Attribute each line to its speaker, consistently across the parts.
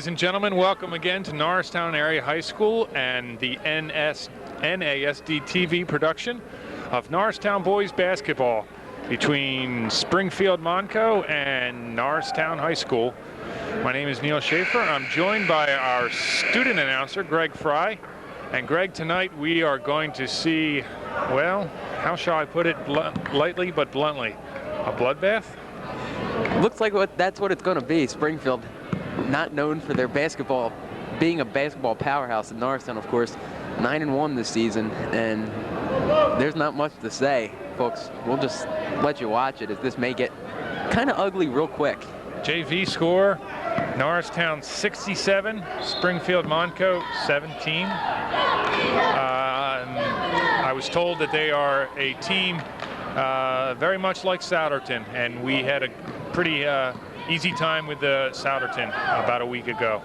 Speaker 1: Ladies and gentlemen, welcome again to Norristown Area High School and the NASD TV production of Norristown Boys Basketball between Springfield Monco and Norristown High School. My name is Neil Schaefer. I'm joined by our student announcer, Greg Fry. And Greg, tonight we are going to see, well, how shall I put it lightly but bluntly, a bloodbath?
Speaker 2: Looks like that's what it's going to be. Springfield, not known for their basketball, being a basketball powerhouse. In Norristown, of course, 9-1 this season, and there's not much to say, folks. We'll just let you watch it, as this may get kind of ugly real quick.
Speaker 1: JV score, Norristown 67, Springfield Monco 17. I was told that they are a team very much like Souderton, and we had a pretty easy time with the Souderton about a week ago.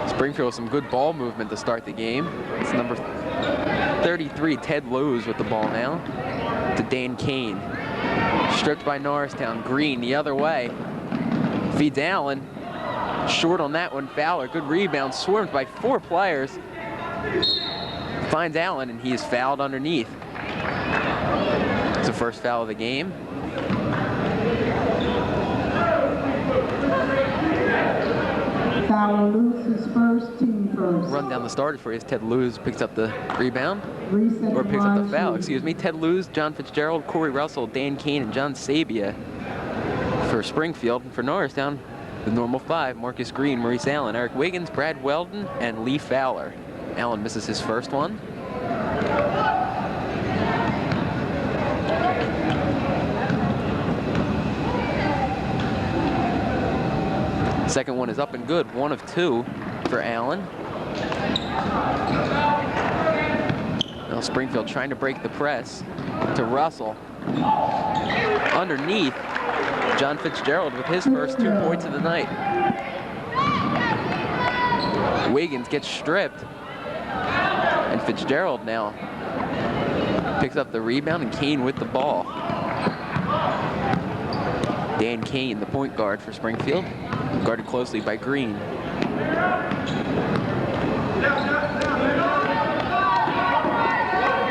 Speaker 2: Springfield with some good ball movement to start the game. It's number 33, Ted Lowe's, with the ball now to Dan Kane. Stripped by Norristown. Green the other way. Feeds Allen. Short on that one. Fowler, good rebound. Swarmed by 4 players. Finds Allen, and he is fouled underneath. It's the first foul of the game.
Speaker 3: Fowler loses first, team first.
Speaker 2: Run down the starter for you. Ted Lewis picks up the rebound.
Speaker 3: Reset
Speaker 2: Or picks up the foul,
Speaker 3: line.
Speaker 2: excuse me. Ted Lewis, John Fitzgerald, Corey Russell, Dan Kane, and John Sabia for Springfield. And for Norristown, the normal 5, Marcus Green, Maurice Allen, Eric Wiggins, Brad Weldon, and Lee Fowler. Allen misses his first one. Second one is up and good, 1 of 2 for Allen. Now Springfield trying to break the press to Russell. Underneath, John Fitzgerald with his first 2 points of the night. Wiggins gets stripped, and Fitzgerald now picks up the rebound, and Kane with the ball. Dan Kane, the point guard for Springfield, guarded closely by Green.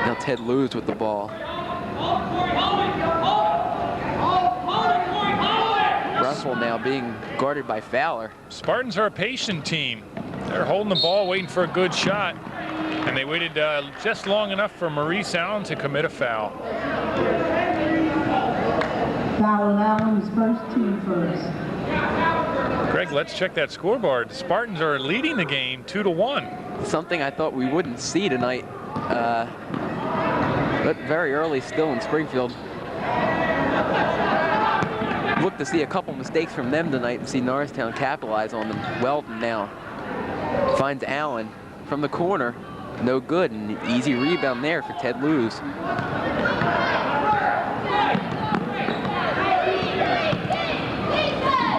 Speaker 2: Now Ted Lewis with the ball. Russell now being guarded by Fowler.
Speaker 1: Spartans are a patient team. They're holding the ball, waiting for a good shot. And they waited just long enough for Maurice Allen to commit a foul.
Speaker 3: Fowler Allen's first, team first.
Speaker 1: Greg, let's check that scoreboard. The Spartans are leading the game 2-1.
Speaker 2: Something I thought we wouldn't see tonight, but very early still in Springfield. Look to see a couple mistakes from them tonight and see Norristown capitalize on them. Weldon now finds Allen from the corner. No good, and easy rebound there for Ted Lewis.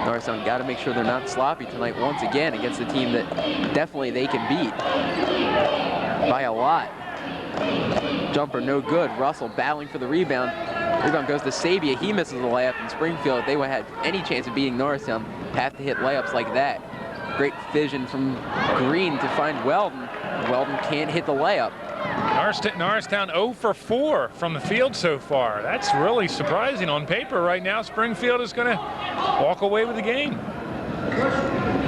Speaker 2: Norristown got to make sure they're not sloppy tonight once again against a team that definitely they can beat by a lot. Jumper no good. Russell battling for the rebound. Rebound goes to Sabia. He misses the layup. In Springfield, if they would have had any chance of beating Norristown, have to hit layups like that. Great vision from Green to find Weldon. Weldon can't hit the layup.
Speaker 1: Norristown 0 for 4 from the field so far. That's really surprising on paper. Right now, Springfield is going to walk away with the game.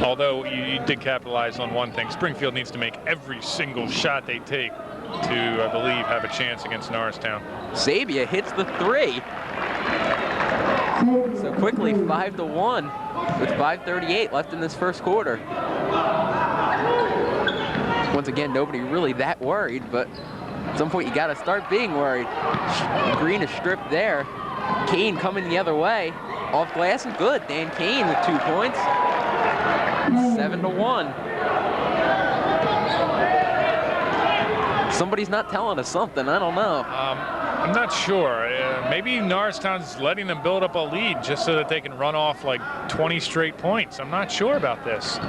Speaker 1: Although you did capitalize on one thing. Springfield needs to make every single shot they take to, I believe, have a chance against Norristown.
Speaker 2: Sabia hits the 3. So quickly, 5-1 with 5:38 left in this first quarter. Once again, nobody really that worried, but at some point you got to start being worried. Green is stripped there. Kane coming the other way. Off glass and good. Dan Kane with 2 points. 7-1. Somebody's not telling us something. I don't know.
Speaker 1: I'm not sure. Maybe Norristown's letting them build up a lead just so that they can run off like 20 straight points. I'm not sure about this.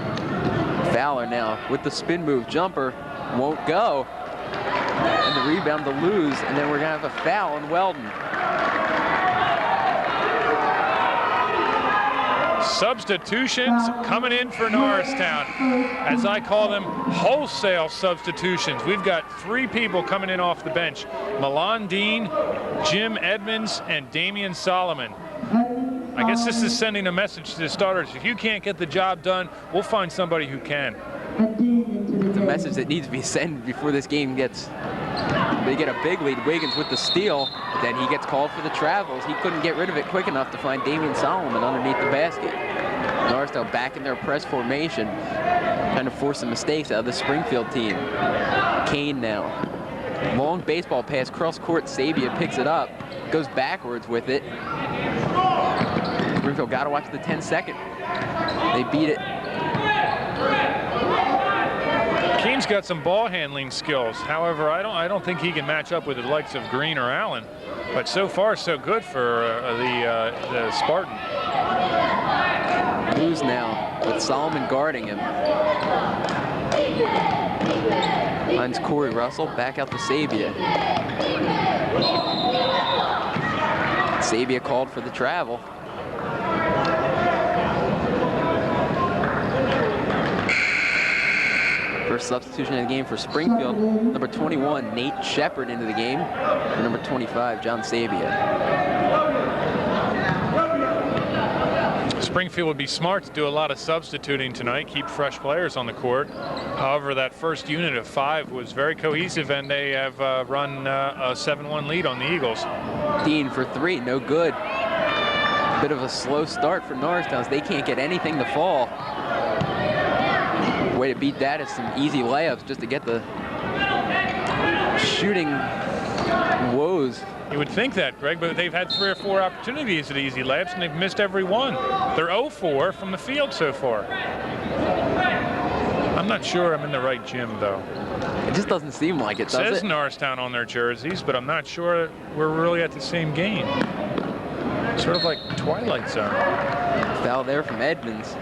Speaker 2: Fowler now with the spin move. Jumper won't go. And the rebound to lose. And then we're going to have a foul on Weldon.
Speaker 1: Substitutions coming in for Norristown. As I call them, wholesale substitutions. We've got 3 people coming in off the bench. Milan Dean, Jim Edmonds, and Damian Solomon. I guess this is sending a message to the starters. If you can't get the job done, we'll find somebody who can.
Speaker 2: It's a message that needs to be sent before this game gets. They get a big lead. Wiggins with the steal, but then he gets called for the travels. He couldn't get rid of it quick enough to find Damian Solomon underneath the basket. Norristown back in their press formation, trying to force some mistakes out of the Springfield team. Kane now. Long baseball pass, cross court. Sabia picks it up, goes backwards with it. Springfield got to watch the 10-second. They beat it.
Speaker 1: Kane's got some ball handling skills. However, I don't think he can match up with the likes of Green or Allen. But so far, so good for the Spartan.
Speaker 2: Blues now with Solomon guarding him. Finds Corey Russell, back out to Sabia. Sabia called for the travel. First substitution in the game for Springfield. Number 21, Nate Shepard into the game. And number 25, John Sabia.
Speaker 1: Springfield would be smart to do a lot of substituting tonight, keep fresh players on the court. However, that first unit of 5 was very cohesive, and they have run a 7-1 lead on the Eagles.
Speaker 2: Dean for 3, no good. Bit of a slow start for Norristown. They can't get anything to fall. Way to beat that is some easy layups just to get the shooting woes.
Speaker 1: You would think that, Greg, but they've had 3 or 4 opportunities at easy layups, and they've missed every one. They're 0-4 from the field so far. I'm not sure I'm in the right gym, though.
Speaker 2: It just doesn't seem like it, does it?
Speaker 1: It says Norristown on their jerseys, but I'm not sure we're really at the same game. Sort of like Twilight Zone.
Speaker 2: Foul there from Edmonds.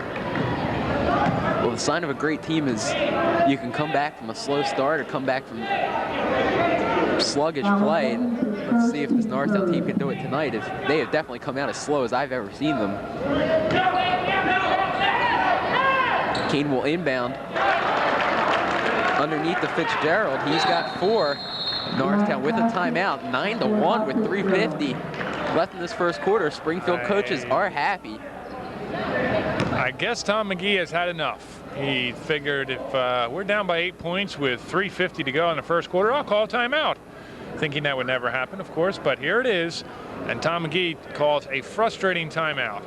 Speaker 2: Well, the sign of a great team is you can come back from a slow start or come back from sluggish play. And let's see if this Norristown team can do it tonight. If they have definitely come out as slow as I've ever seen them. Kane will inbound underneath the Fitzgerald. He's got 4. Norristown with a timeout, 9-1 with 3:50 left in this first quarter. Springfield coaches are happy.
Speaker 1: I guess Tom McGee has had enough. He figured if we're down by 8 points with 3:50 to go in the first quarter, I'll call a timeout. Thinking that would never happen, of course, but here it is. And Tom McGee calls a frustrating timeout.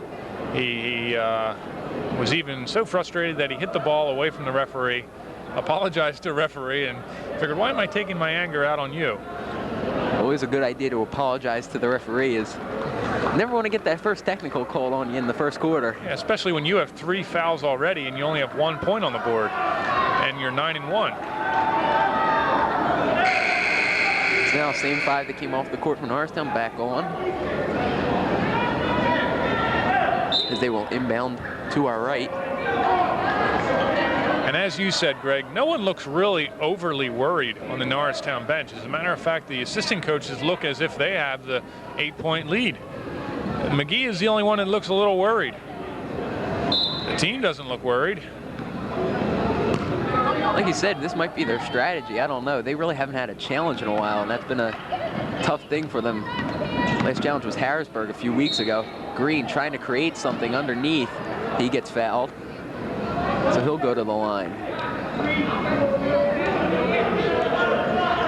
Speaker 1: He was even so frustrated that he hit the ball away from the referee, apologized to the referee, and figured, why am I taking my anger out on you?
Speaker 2: Always a good idea to apologize to the referee. Is never want to get that first technical called on you in the first quarter.
Speaker 1: Yeah, especially when you have 3 fouls already and you only have 1 point on the board and you're 9-1.
Speaker 2: It's now same 5 that came off the court from Norristown back on. As they will inbound to our right.
Speaker 1: And as you said, Greg, no one looks really overly worried on the Norristown bench. As a matter of fact, the assistant coaches look as if they have the 8-point lead. McGee is the only one that looks a little worried. The team doesn't look worried.
Speaker 2: Like you said, this might be their strategy. I don't know. They really haven't had a challenge in a while, and that's been a tough thing for them. Last challenge was Harrisburg a few weeks ago. Green trying to create something underneath. He gets fouled. So he'll go to the line.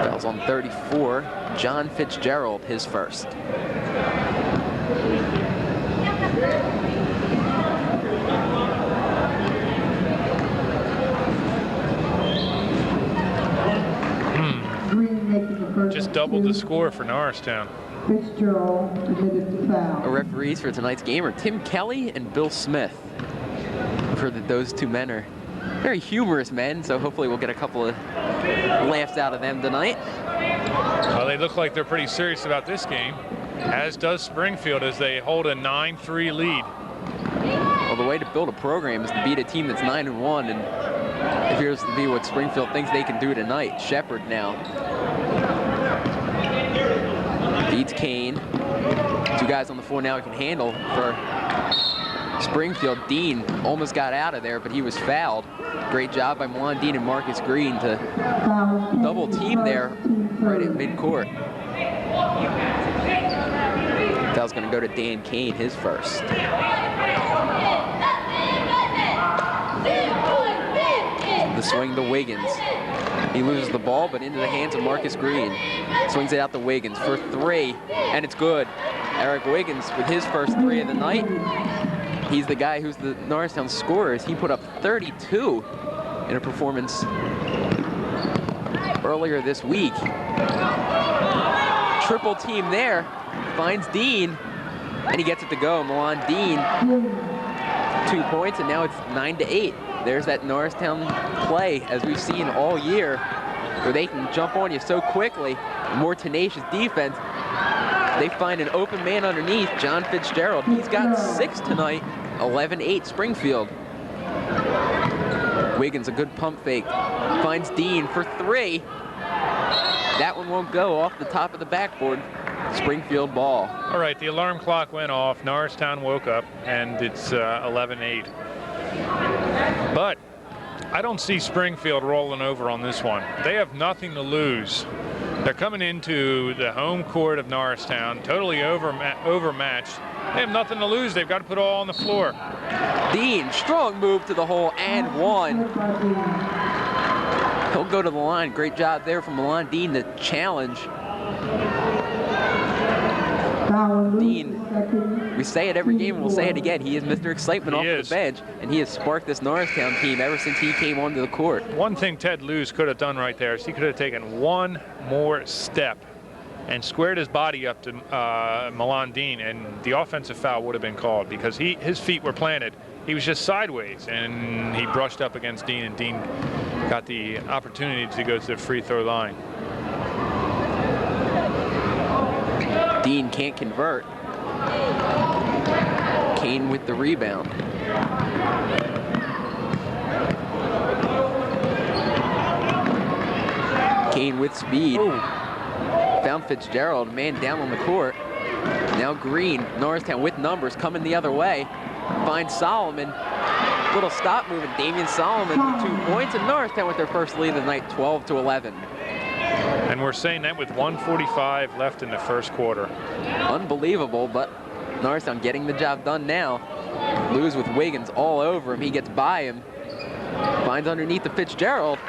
Speaker 2: Fouls on 34. John Fitzgerald, his first.
Speaker 1: Just doubled the score for Norristown.
Speaker 3: Fitzgerald committed the foul.
Speaker 2: Our referees for tonight's game are Tim Kelly and Bill Smith. I've heard that those 2 men are very humorous men, so hopefully we'll get a couple of laughs out of them tonight.
Speaker 1: Well, they look like they're pretty serious about this game, as does Springfield, as they hold a 9-3 lead.
Speaker 2: Well, the way to build a program is to beat a team that's 9-1, and it appears to be what Springfield thinks they can do tonight. Shepard now beats Kane. 2 guys on the floor now he can handle for Springfield. Dean almost got out of there, but he was fouled. Great job by Milan Dean and Marcus Green to double team there right at midcourt. Foul's going to go to Dan Kane, his first. The swing to Wiggins. He loses the ball, but into the hands of Marcus Green. Swings it out to Wiggins for three, and it's good. Eric Wiggins with his first three of the night. He's the guy who's the Norristown scorer. He put up 32 in a performance earlier this week. Triple team there, finds Dean, and he gets it to go. Milan Dean, 2 points, and now it's 9-8. There's that Norristown play, as we've seen all year, where they can jump on you so quickly. More tenacious defense. They find an open man underneath, John Fitzgerald. He's got 6 tonight, 11-8 Springfield. Wiggins, a good pump fake. Finds Dean for three. That one won't go, off the top of the backboard. Springfield ball.
Speaker 1: All right, the alarm clock went off. Norristown woke up, and it's 11-8. But I don't see Springfield rolling over on this one. They have nothing to lose. They're coming into the home court of Norristown, totally overmatched. They have nothing to lose. They've got to put it all on the floor.
Speaker 2: Dean, strong move to the hole and one. He'll go to the line. Great job there from Milan Dean to challenge. Dean, we say it every game, and we'll say it again. He is Mr. Excitement off the bench, and he has sparked this Norristown team ever since he came onto the court.
Speaker 1: One thing Ted Lewis could have done right there is he could have taken one more step and squared his body up to Milan Dean, and the offensive foul would have been called because his feet were planted. He was just sideways, and he brushed up against Dean, and Dean got the opportunity to go to the free throw line.
Speaker 2: Dean can't convert. Kane with the rebound. Kane with speed.
Speaker 1: Ooh.
Speaker 2: Found Fitzgerald, man down on the court. Now Green, Norristown with numbers, coming the other way. Finds Solomon. Little stop move, and Damian Solomon with 2 points, and Norristown with their first lead of the night, 12-11.
Speaker 1: And we're saying that with 1:45 left in the first quarter.
Speaker 2: Unbelievable, but Norristown getting the job done now. Lewis with Wiggins all over him. He gets by him. Finds underneath the Fitzgerald.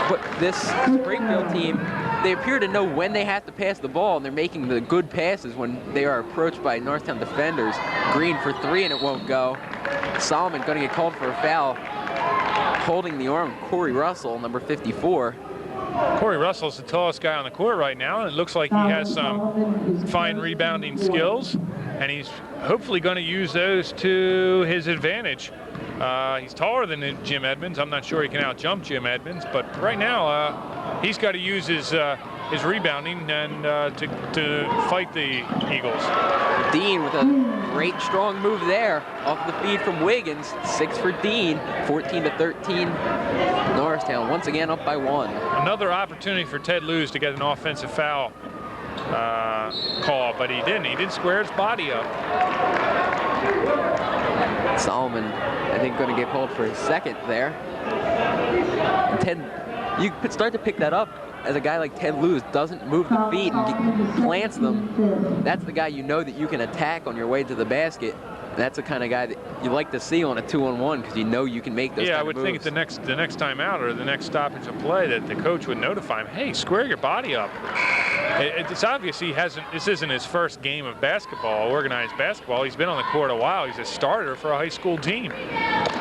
Speaker 2: But this Springfield team, they appear to know when they have to pass the ball, and they're making the good passes when they are approached by Norristown defenders. Green for three, and it won't go. Solomon going to get called for a foul. Holding the arm, Corey Russell, number 54.
Speaker 1: Corey Russell's the tallest guy on the court right now, and it looks like he has some fine rebounding skills, and he's hopefully going to use those to his advantage. He's taller than Jim Edmonds. I'm not sure he can out-jump Jim Edmonds, but right now he's got to use his rebounding and to fight the Eagles.
Speaker 2: Dean with a great strong move there off the feed from Wiggins. 6 for Dean, 14-13. Norristown once again up by 1.
Speaker 1: Another opportunity for Ted Lewis to get an offensive foul call, but he didn't. He didn't square his body up.
Speaker 2: Solomon, I think, going to get called for his second there. And Ted, you could start to pick that up as a guy like Ted Lewis doesn't move the feet and plants them. That's the guy you know that you can attack on your way to the basket. That's the kind of guy that you like to see on a 2-on-1 because you know you can make those.
Speaker 1: Yeah,
Speaker 2: kind
Speaker 1: I
Speaker 2: of
Speaker 1: would
Speaker 2: moves.
Speaker 1: think the next time out or the next stoppage of play that the coach would notify him, hey, square your body up. It's obvious he hasn't. This isn't his first game of basketball, organized basketball. He's been on the court a while. He's a starter for a high school team,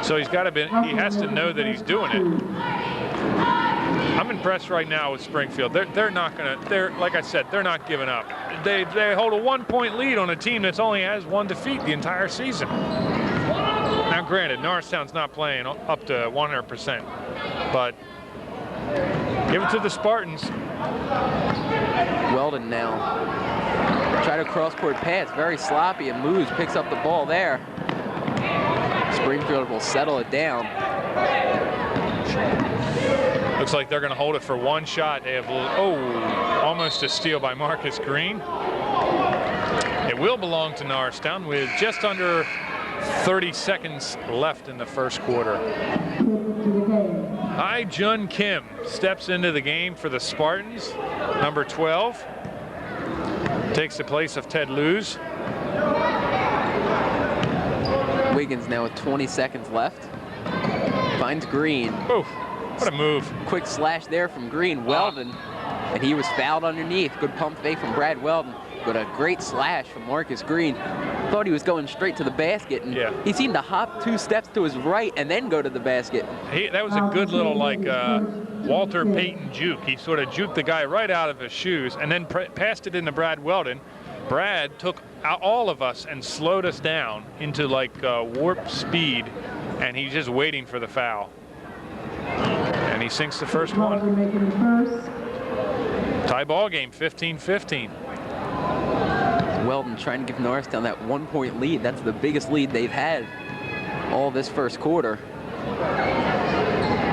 Speaker 1: so he has to know that he's doing it. I'm impressed right now with Springfield. They're not gonna. Like I said, they're not giving up. They hold a 1-point lead on a team that's only has one defeat the entire season. Now, granted, Norristown's not playing up to 100%, but give it to the Spartans.
Speaker 2: Weldon now. Try to cross-court pass, very sloppy, and Lewis picks up the ball there. Springfield will settle it down.
Speaker 1: Looks like they're going to hold it for one shot. They have, almost a steal by Marcus Green. It will belong to Norristown with just under 30 seconds left in the first quarter.
Speaker 3: Into the game.
Speaker 1: Hai Jun Kim steps into the game for the Spartans. Number 12 takes the place of Ted Luz.
Speaker 2: Wiggins now with 20 seconds left. Finds Green.
Speaker 1: Oh, what a move.
Speaker 2: Quick slash there from Green. Weldon. And he was fouled underneath. Good pump fake from Brad Weldon. But a great slash from Marcus Green. Thought he was going straight to the basket. And he seemed to hop 2 steps to his right and then go to the basket.
Speaker 1: That was a good little, like, Walter Payton juke. He sort of juked the guy right out of his shoes and then passed it into Brad Weldon. Brad took all of us and slowed us down into, like, warp speed. And he's just waiting for the foul. And he sinks the first one.
Speaker 3: Making the first.
Speaker 1: Tie ball game, 15-15.
Speaker 2: Weldon trying to give Norristown that 1-point lead. That's the biggest lead they've had all this first quarter.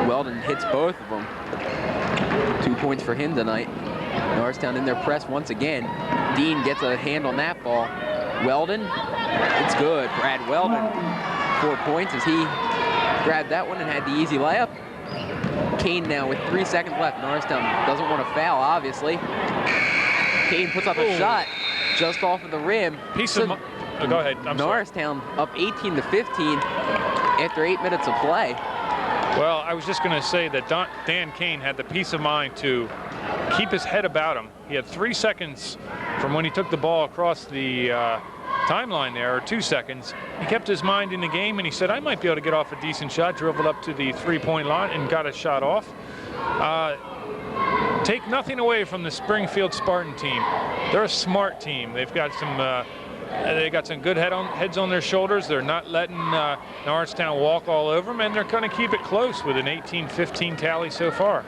Speaker 2: Weldon hits both of them. 2 points for him tonight. Norristown in their press once again. Dean gets a hand on that ball. Weldon, it's good. Brad Weldon, 4 points as he grabbed that one and had the easy layup. Kane now with 3 seconds left. Norristown doesn't want to foul, obviously. Kane puts up a shot just off of the rim.
Speaker 1: Go ahead. I'm
Speaker 2: Norristown up 18-15 after 8 minutes of play.
Speaker 1: Well, I was just going to say that Dan Kane had the peace of mind to keep his head about him. He had 3 seconds from when he took the ball across the timeline there, or 2 seconds. He kept his mind in the game, and he said, I might be able to get off a decent shot, dribbled up to the 3-point line and got a shot off. Take nothing away from the Springfield Spartan team. They're a smart team. They've got some good heads on their shoulders. They're not letting Norristown walk all over them, and they're going to keep it close with an 18-15 tally so far.